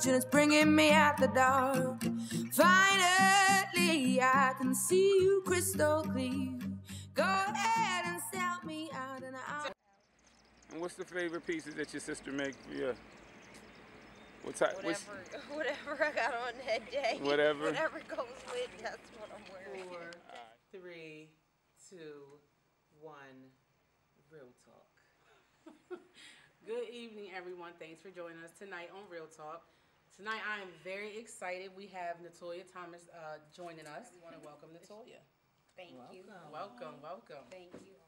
reflection is bringing me out the dark. Finally, I can see you crystal clear. Go ahead and sell me out and I'll... And what's the favorite pieces that your sister make for you? What type? Whatever I got on that day. Whatever goes with, that's what I'm wearing. 4, 3, 2, 1. Real talk. Good evening, everyone. Thanks for joining us tonight on Real Talk. Tonight, I am very excited. We have Natoya Thomas joining us. We want to welcome Natoya. Thank you. Welcome. Thank you.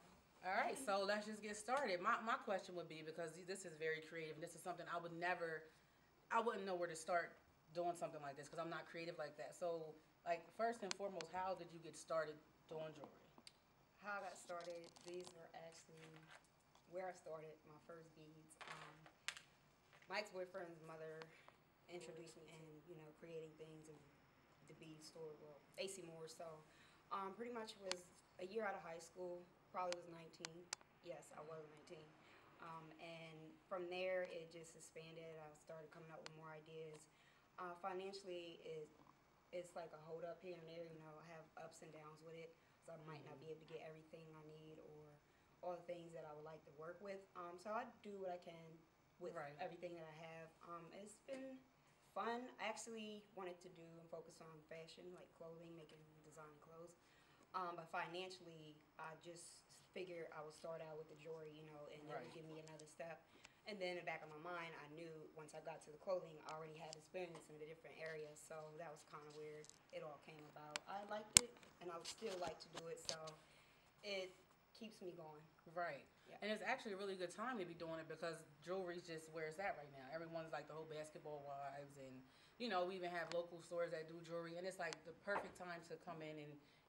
All right, so let's just get started. My question would be, because this is very creative, and this is something I wouldn't know where to start doing something like this, because I'm not creative like that. So, like, first and foremost, how did you get started doing jewelry? How I got started, these are actually where I started my first beads. My ex-boyfriend's mother introduced me in, creating things in the bead store, well, AC Moore. So, pretty much was a year out of high school, probably was 19. Yes, I was 19. And from there, it just expanded. I started coming up with more ideas. Financially, it's like a hold up here and there. I have ups and downs with it. So I might not be able to get everything I need or all the things that I would like to work with. So I do what I can with everything that I have. It's been fun. I actually wanted to do and focus on fashion, like clothing, making design clothes. But financially, I just figured I would start out with the jewelry, and it would give me another step. And then in the back of my mind, I knew once I got to the clothing, I already had experience in the different areas. So that was kind of where it all came about. I liked it, and I would still like to do it. So it keeps me going. Right. Yeah. And it's actually a really good time to be doing it, because jewelry's just where it's at right now. Everyone's like the whole basketball wives, and we even have local stores that do jewelry, and it's like the perfect time to come in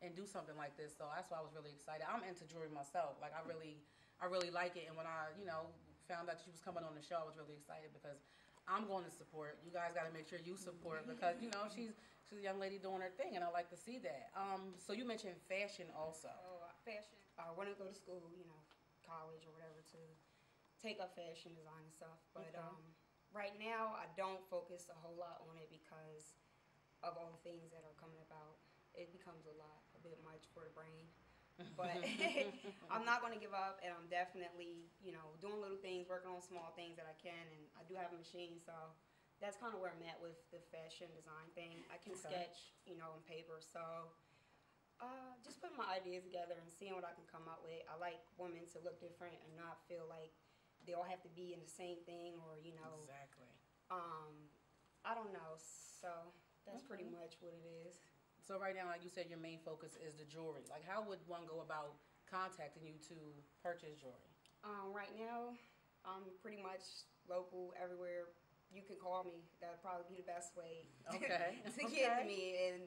and do something like this. So that's why I was really excited. I'm into jewelry myself. Like I really like it. And when I found out she was coming on the show, I was really excited, because I'm going to support. You guys got to make sure you support, because she's a young lady doing her thing, and I like to see that. So you mentioned fashion also. Oh, fashion. I want to go to school, college or whatever, to take up fashion design and stuff. But right now, I don't focus a whole lot on it because of all the things that are coming about. It becomes a bit much for the brain. But I'm not going to give up, and I'm definitely, doing little things, working on small things that I can, and I do have a machine, so that's kind of where I'm at with the fashion design thing. I can sketch, on paper, so just putting my ideas together and seeing what I can come up with. I like women to look different and not feel like they all have to be in the same thing, or, Exactly. I don't know, so that's pretty much what it is. So right now, like you said, your main focus is the jewelry. Like, how would one go about contacting you to purchase jewelry? Right now, I'm pretty much local everywhere. You can call me. That'd probably be the best way to get to me. And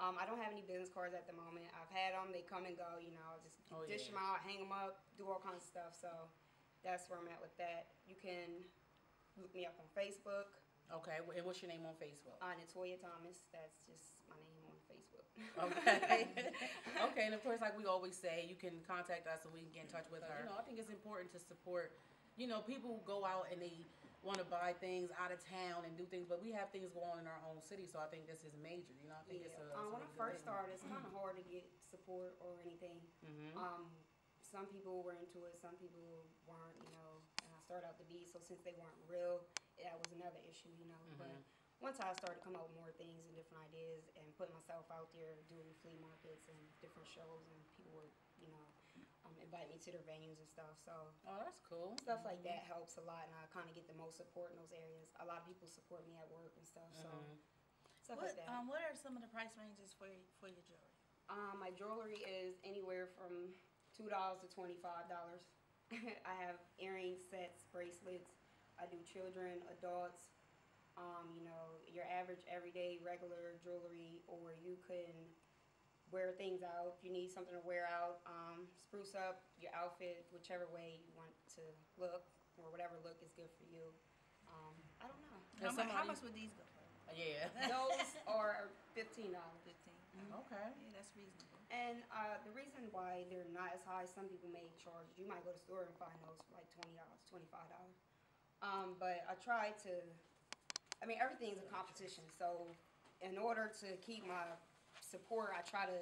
I don't have any business cards at the moment. I've had them. They come and go. Just dish them out, hang them up, do all kinds of stuff. So that's where I'm at with that. You can look me up on Facebook. Okay, and what's your name on Facebook? Natoya Thomas. That's just my name on Facebook. Okay. Okay, and of course, like we always say, you can contact us and we can get in touch with her. I think it's important to support, people go out and they want to buy things out of town and do things, but we have things going on in our own city, so I think this is major. I think it's when I first started, it's kind of hard to get support or anything. Some people were into it, some people weren't, and I started out the beat, so since they weren't real, that was another issue, But once I started coming up with more things and different ideas and putting myself out there doing flea markets and different shows, and people were, invite me to their venues and stuff. So that's cool. Stuff like that helps a lot, and I kind of get the most support in those areas. A lot of people support me at work and stuff. So stuff like that. What are some of the price ranges for your jewelry? My jewelry is anywhere from $2 to $25. I have earrings, sets, bracelets. I do children, adults. Your average, everyday, regular jewelry, or you can wear things out. If you need something to wear out, spruce up your outfit, whichever way you want to look, or whatever look is good for you. I don't know. How much would these go for? Yeah. Those are $15. 15. Okay. Yeah, that's reasonable. And the reason why they're not as high, some people may charge, you might go to the store and find those for like $20, $25. But I try to I mean, everything's a competition. So, in order to keep my support, I try to,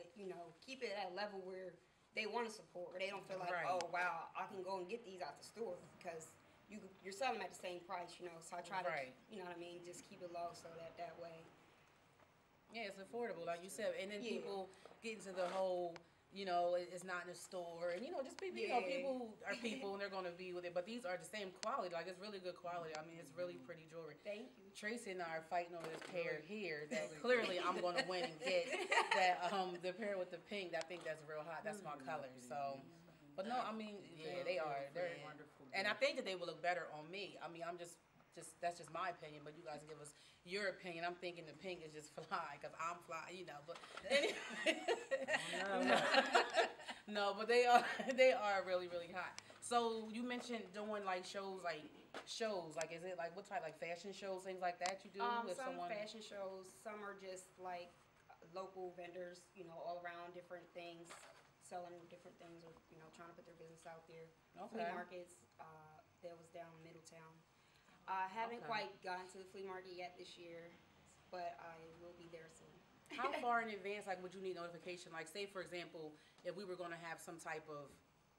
keep it at a level where they want to support, where they don't feel like, Right. oh wow, I can go and get these out the store because you're selling them at the same price, So I try to, Right. you know what I mean, just keep it low so that way. Yeah, it's affordable, like you said, and then Yeah. people get into the whole, it's not in the store, and just people, Yeah. people are people, and they're gonna be with it. But these are the same quality, like it's really good quality. I mean, it's really pretty jewelry. Thank you. Tracy and I are fighting over this pair here that clearly I'm gonna win and get. That the pair with the pink, I think that's real hot. That's my color. So, but no, I mean, yeah, they are. They're wonderful. and I think that they would look better on me. I mean, I'm just that's just my opinion. But you guys give us your opinion. I'm thinking the pink is just fly because I'm fly, But anyway, no, but they are really really hot. So you mentioned doing like shows. Is it like what type, like fashion shows, things like that you do? With Some someone? fashion shows, some are just like local vendors, all around different things, selling different things or, trying to put their business out there. Flea Okay. markets, that was down in Middletown. I haven't Okay. quite gotten to the flea market yet this year, but I will be there soon. How far in advance, like, would you need notification? Like, say, for example, if we were going to have some type of,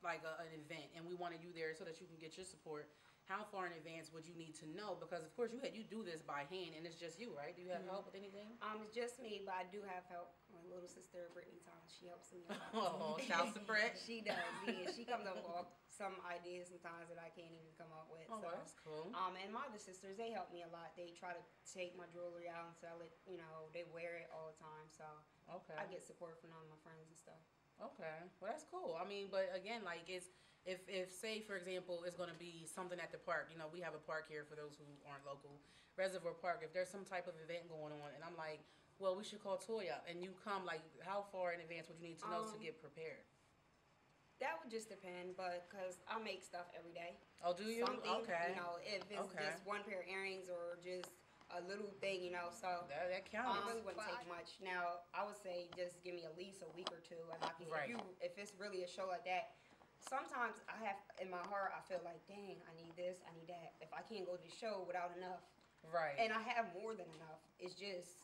like, an event, and we wanted you there so that you can get your support, how far in advance would you need to know? Because, of course, you do this by hand, and it's just you, right? Do you have help with anything? It's just me, but I do have help. My little sister, Brittany Thomas, she helps me a lot. Oh, shouts to Brett. She does, yeah. She comes up with some ideas sometimes that I can't even come up with. Oh, so. that's cool. And my other sisters, they help me a lot. They try to take my jewelry out and sell it. They wear it all the time. So Okay. I get support from all my friends and stuff. Okay. Well, that's cool. I mean, but again, like, if say, for example, it's going to be something at the park. We have a park here for those who aren't local, Reservoir Park. If there's some type of event going on, and I'm like, well, we should call Toya, and you come, like, how far in advance would you need to know to get prepared? That would just depend, but because I make stuff every day. Oh, do you? Something, Okay. If it's Okay. just one pair of earrings or just a little thing, so That counts. it really wouldn't take much. Now, I would say just give me at least a week or two, and I can. Right. If it's really a show like that, sometimes I have in my heart I feel like, dang, I need this, I need that. If I can't go to the show without enough, Right. and I have more than enough, it's just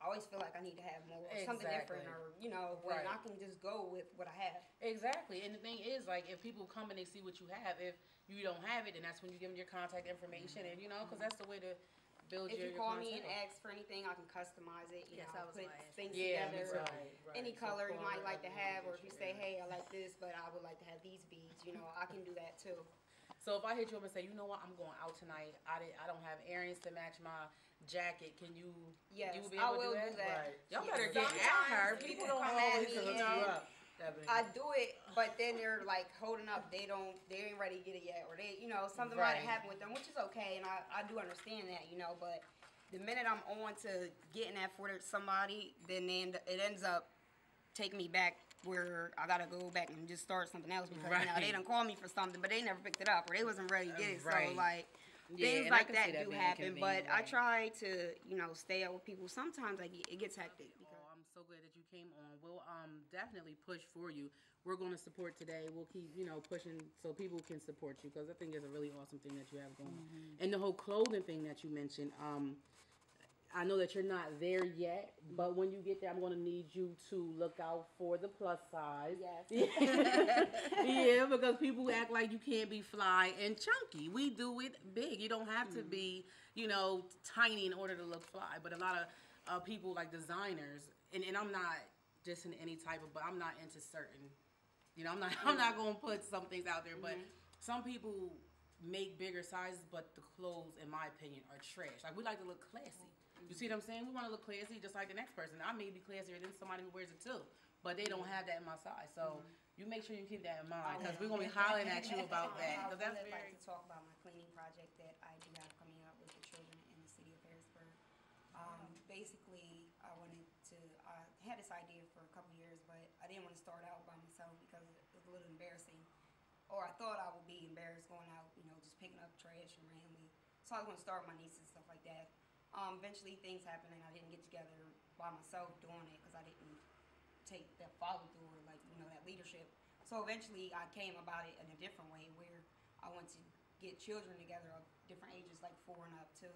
I always feel like I need to have more, or something different, or when Right. I can just go with what I have. Exactly. And the thing is, like, if people come and they see what you have, if you don't have it, then that's when you give them your contact information, and because that's the way to build If your you call me and clientele. ask for anything, I can customize it. Yes, I I was put gonna ask. things Yeah, together. Right. Any So color you call might her like to up and have, get or if you your say, area. hey, I like this, but I would like to have these beads. I can do that too. So if I hit you up and say, you know what, I'm going out tonight. I don't have earrings to match my jacket. Can you? Yes, you will be I able will to do do that. Right. Y'all Yeah. better get at her. Sometimes People people don't come at always me to look and you up. Definitely. I do it, but then they're like holding up. They ain't ready to get it yet, or something might Right. have happened with them, which is okay, and I do understand that, but the minute I'm on to getting that for somebody, then it ends up taking me back where I gotta go back and just start something else because Right. they done called me for something, but they never picked it up or they wasn't ready to get it. Right. So like Yeah, things and I like can that see that do being happen, but inconvenient, I right. try to stay up with people. Sometimes it gets hectic. Well, I'm so glad that you came on. We'll definitely push for you. We're going to support today. We'll keep pushing so people can support you because I think it's a really awesome thing that you have going. And the whole clothing thing that you mentioned. I know that you're not there yet, but when you get there, I'm going to need you to look out for the plus size. Yes. Yeah, because people act like you can't be fly and chunky. We do it big. You don't have to be, tiny in order to look fly. But a lot of people, like designers, and I'm not just in any type of, but I'm not into certain, I'm not going to put some things out there, but some people make bigger sizes, but the clothes, in my opinion, are trash. Like, we like to look classy. You see what I'm saying? We want to look classy just like the next person. I may be classier than somebody who wears it too, but they don't have that in my size. So you make sure you keep that in mind because we're going to be hollering at you about that. I Because that's would very... like to talk about my cleaning project that I do have coming up with the children in the city of Harrisburg. Basically, I had this idea for a couple years, but I didn't want to start out by myself because it was a little embarrassing. Or I thought I would be embarrassed going out, just picking up trash and randomly. So I was going to start with my nieces and stuff like that. Eventually things happened and I didn't get together by myself doing it because I didn't take that follow through or that leadership. So eventually I came about it in a different way where I went to get children together of different ages, like 4 and up, to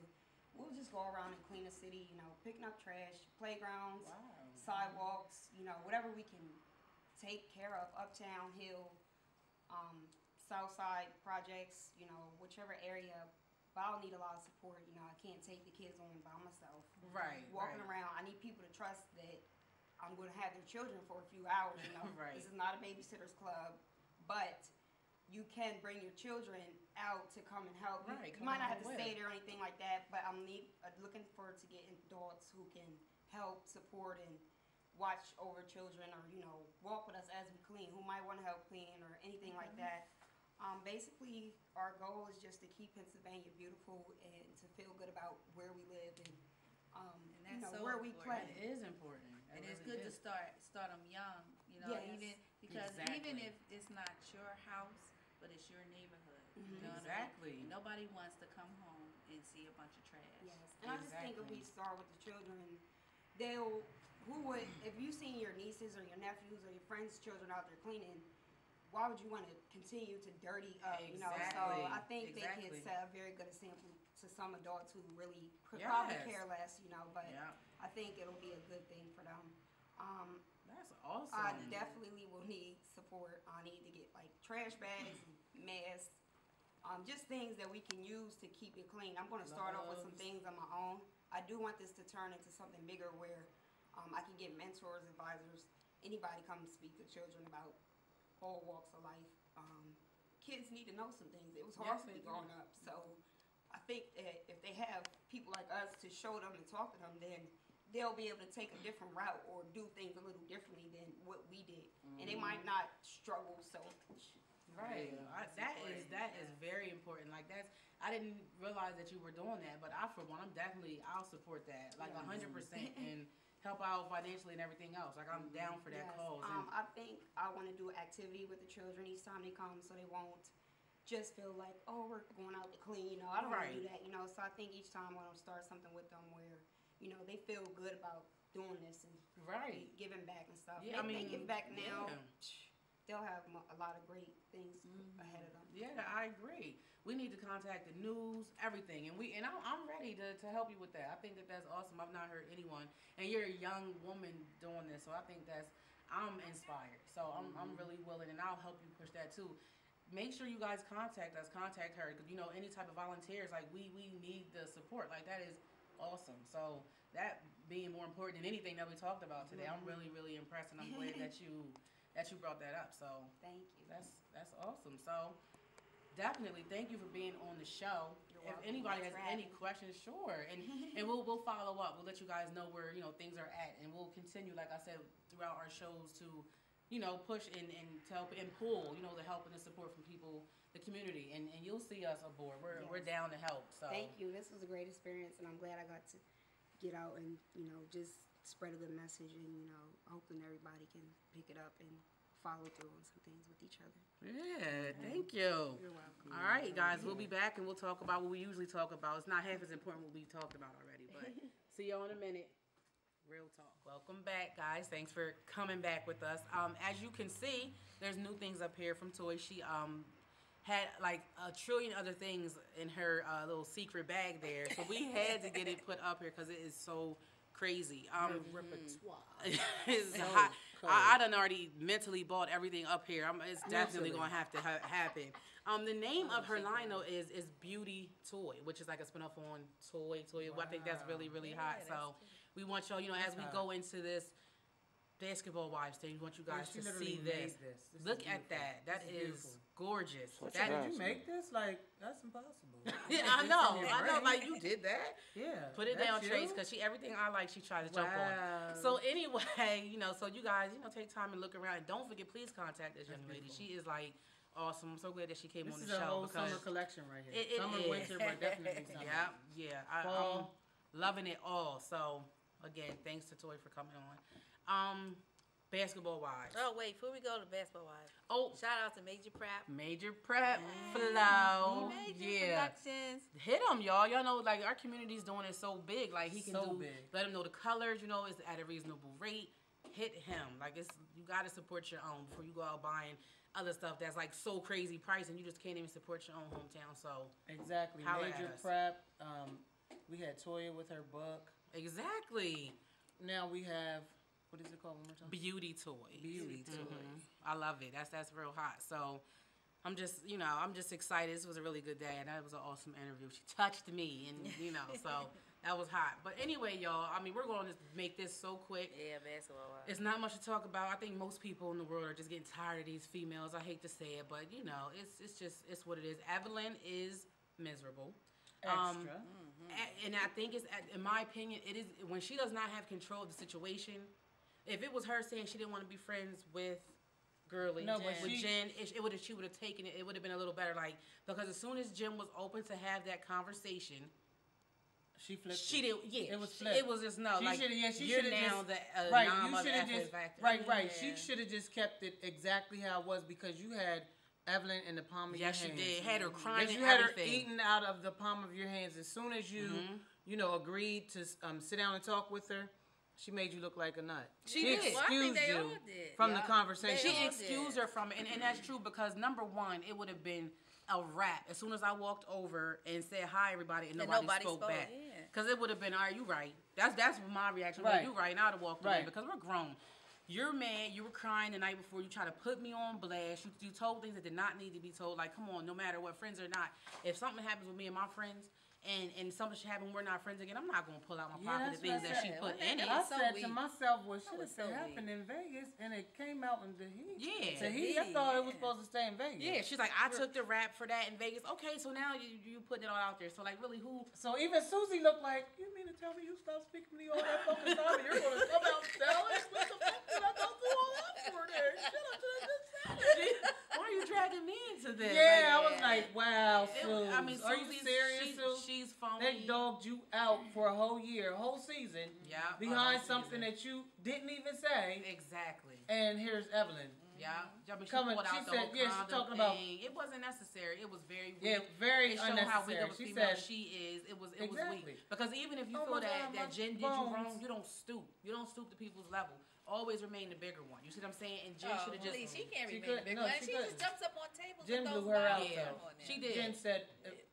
we'll just go around and clean the city, you know, picking up trash, playgrounds, Wow. sidewalks, you know, whatever we can take care of, uptown, hill, south side projects, you know, whichever area. But I'll need a lot of support, you know, I can't take the kids on by myself. Right. Walking around, I need people to trust that I'm going to have their children for a few hours, you know. Right. This is not a babysitter's club, but you can bring your children out to come and help. Right, You come might not along have to with stay it. there or anything like that, but I'm looking forward to getting adults who can help, support, and watch over children, or you know, walk with us as we clean. Who might want to help clean or anything like that. Basically, our goal is just to keep Pennsylvania beautiful and to feel good about where we live and you know, that's so where we important. play. It is important. And It it's really good to is. start them young, you know, Yes. even because Exactly. even if it's not your house, but it's your neighborhood. You know Exactly. what I mean? Nobody wants to come home and see a bunch of trash. Yes, and I just think if Exactly. we start with the children, if you seen your nieces or your nephews or your friends' children out there cleaning, why would you want to continue to dirty up, you know? So Exactly. I think they Exactly. could set a very good example to some adults who really probably Yes. care less, you know, but Yeah. I think it'll be a good thing for them. That's awesome. I definitely will need support. I need to get like trash bags, masks, just things that we can use to keep it clean. I'm going to start off with some Gloves. things on my own. I do want this to turn into something bigger where I can get mentors, advisors, anybody come to speak to children about all walks of life. Kids need to know some things. It was hard Yes, for they me do. growing up. So I think that if they have people like us to show them and talk to them, then they'll be able to take a different route or do things a little differently than what we did. And they might not struggle so much. Right. That is very important. Like I didn't realize that you were doing that, but for one, I'll support that like 100% and help out financially and everything else. Like I'm down for that Yes. cause. I think I want to do an activity with the children each time they come, so they won't just feel like, oh, we're going out to clean. You know, I don't want to do that. You know, so I think each time I want to start something with them where, you know, they feel good about doing this and giving back and stuff. Yeah, they give back now. yeah. They'll have a lot of great things ahead of them. Yeah, I agree. We need to contact the news, everything, and I'm ready to help you with that. I think that's awesome. I've not heard anyone, and you're a young woman doing this, so I think I'm inspired. So I'm really willing, and I'll help you push that too. Make sure you guys contact us, contact her, because you know any type of volunteers, like we need the support. Like that is awesome. So that being more important than anything that we talked about today, I'm really impressed, and I'm glad that you brought that up. So Thank you. that's awesome. So definitely thank you for being on the show. You're If welcome. anybody Thanks has for any having me. questions, sure, and we'll follow up. We'll let you guys know where things are at, and we'll continue, like I said, throughout our shows to push and to help and pull the help and the support from people, the community, and you'll see us aboard. We're Yes. down to help. So Thank you. This was a great experience, and I'm glad I got to get out and just spread a good message, and hoping everybody can pick it up and follow through on some things with each other. Yeah, thank you. You're welcome. All right, guys, we'll be back and we'll talk about what we usually talk about. It's not half as important what we talked about already, but see y'all in a minute. Real talk. Welcome back, guys. Thanks for coming back with us. As you can see, there's new things up here from Toy. She had like a trillion other things in her little secret bag there, so we had to get it put up here because it is so crazy. Repertoire. It's So hot. cold. I done already mentally bought everything up here. It's definitely Mentally. gonna have to happen. The name of her line though is Beauty Toy, which is like a spinoff on Toy. I think that's really hot. So we want y'all, as we go into this basketball wives thing, we want you guys She to literally see made this. this. This Look is at beautiful. that. That This is is beautiful. gorgeous. Such That, a Did you make this? Like, that's impossible. I know. Like you did that. Yeah. Put it that's down, you? Trace, because everything I like, she tries to jump on. Wow. So anyway, so you guys, take time and look around. And don't forget, please contact this young That's lady. beautiful. She is like awesome. I'm so glad that she came This on is the a show. whole because summer collection right here. it Summer, is. winter, but definitely summer. Yeah. I'm Fall. loving it all. So again, thanks to Toy for coming on. Basketball wives. Oh, wait, before we go to Basketball Wives, Oh, shout out to Major Prep. Major Prep Flow. Major Yeah. Productions. Hit him, y'all. Y'all know, like, our community's doing it so big. Like, he can So do, big. let him know the colors, it's at a reasonable rate. Hit him. Like, you got to support your own before you go out buying other stuff that's, like, so crazy price and you just can't even support your own hometown. So, Exactly. Holla Major at us. Prep. We had Toya with her book. Exactly. Now we have, what is it called one more time? Beauty Toy. Beauty Toy. I love it. That's real hot. So I'm just excited. This was a really good day, and that was an awesome interview. She touched me, and so that was hot. But anyway, y'all, I mean, we're going to make this so quick. Yeah, basketball. It's not much to talk about. I think most people in the world are just getting tired of these females. I hate to say it, but it's what it is. Evelyn is miserable. Extra. And I think in my opinion, it is when she does not have control of the situation. If it was her saying she didn't want to be friends with Girly, with Jen, she would have taken it. It would have been a little better, because as soon as Jen was open to have that conversation, she flipped. She did. Yeah, it was flipped. It was just no. She you're should now have the right. nom You of should have just factor. right. Yeah. She should have just kept it exactly how it was because you had Evelyn in the palm of your hands. Yes, she did. Had her crying. You had her eating out of the palm of your hands. As soon as you, agreed to sit down and talk with her, she made you look like a nut. She did. Excused you from the conversation. She excused her from it, and that's true because number one, it would have been a wrap as soon as I walked over and said hi everybody and nobody spoke back. Because it would have been, all right, you right. That's my reaction. Right. Like, you right. And I'd have walked away Right. because we're grown. You're mad. You were crying the night before. You tried to put me on blast. You told things that did not need to be told. Like, come on, no matter what, friends or not. If something happens with me and my friends, and something should happen, we're not friends again, I'm not going to pull out my pocket the things that she put in it. I said to myself, well, shit, it happened in Vegas, and it came out in the heat. Yeah. Tahiti, I thought it was supposed to stay in Vegas. Yeah, she's like, I took the rap for that in Vegas. Okay, so now you putting it all out there. So, really, who? So even Susie looked like, you mean to tell me you stopped speaking to me all that fucking time, and you're going to come out and tell us? What the fuck did I go through all that for there? Shut up to that Why are you dragging me into this? Yeah, I was like, wow, Susie. I mean, are you serious, Susie? She's phony. They dogged you out for a whole year, a whole season, behind something that you didn't even say. Exactly. And here's Evelyn. Yeah, but she Coming, pulled out she the said, whole she's condom talking thing. about. It wasn't necessary. It was very weak. Yeah, very it showed unnecessary. how weak of a She female said, she is. It was Exactly. weak. Because even if you Oh feel my that God, my Jen did you bones. wrong, you don't stoop. You don't stoop to people's level. Always remain the bigger one. You see what I'm saying? And Jen should have just. She can't She remain couldn't. big No, one. she She just couldn't. jumps up on tables Jen and blew throws her out, bottles though. on there. She did. Jen said,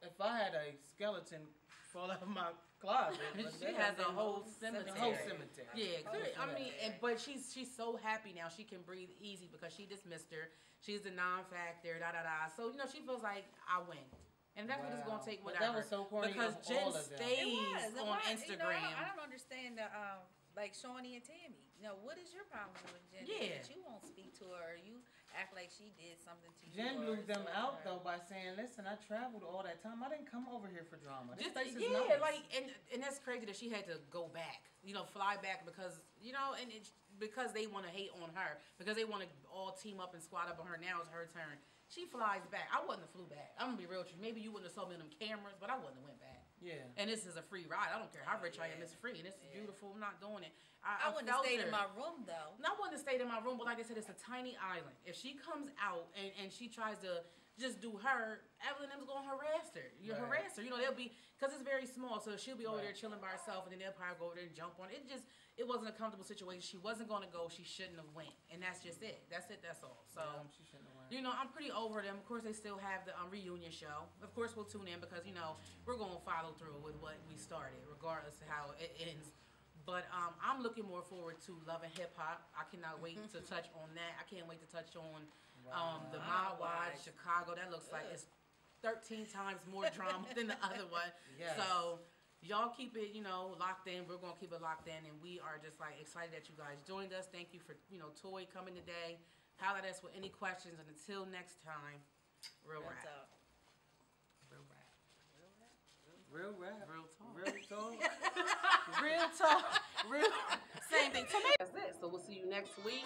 if I had a skeleton fall out of my closet, She has a whole cemetery. A whole cemetery. Yeah, I mean, but she's so happy now. She can breathe easy because she dismissed her. She's the non-factor, So she feels like I win, and that's what it's gonna take. But Whatever. that was so corny. Because Jen all of them. stays on Instagram. I don't understand the like Shawnee and Tammy. What is your problem with Jen? Yeah. That you won't speak to her, or you act like she did something to you. Jen blew or them so out her. though by saying, "Listen, I traveled all that time. I didn't come over here for drama. This Just, place is yeah, nice." and that's crazy that she had to go back, fly back because, and because they want to hate on her, because they want to all team up and squat up on her. Now it's her turn. She flies back. I wouldn't have flew back. I'm gonna be real with you. Maybe you wouldn't have saw me on them cameras, but I wouldn't have went back. Yeah. And this is a free ride. I don't care how rich I am. It's free and it's beautiful. I'm not doing it. I wouldn't have stayed in my room though. I wouldn't have stayed in my room, but like I said, it's a tiny island. If she comes out and she tries to just do her, Evelyn them's gonna harass her. Harass her. They'll be, because it's very small, so she'll be over there chilling by herself, and then they'll probably go over there and jump on it. It wasn't a comfortable situation. She wasn't gonna go. She shouldn't have went, and that's just it. That's it. That's all. So, she shouldn't have went. I'm pretty over them. Of course, they still have the reunion show. Of course, we'll tune in because we're gonna follow through with what we started, regardless of how it ends. But I'm looking more forward to Love and Hip Hop. I cannot wait to touch on that. I can't wait to touch on the Mile Wide Chicago. That looks like it's 13 times more drama than the other one. Yes. So y'all keep it, locked in. We're gonna keep it locked in, and we are just excited that you guys joined us. Thank you for Toy coming today. Holler at us with any questions, and until next time, real rap. Real rap. Real rap. Real talk. Real talk. Real talk. Real. Same thing. That's it. So we'll see you next week.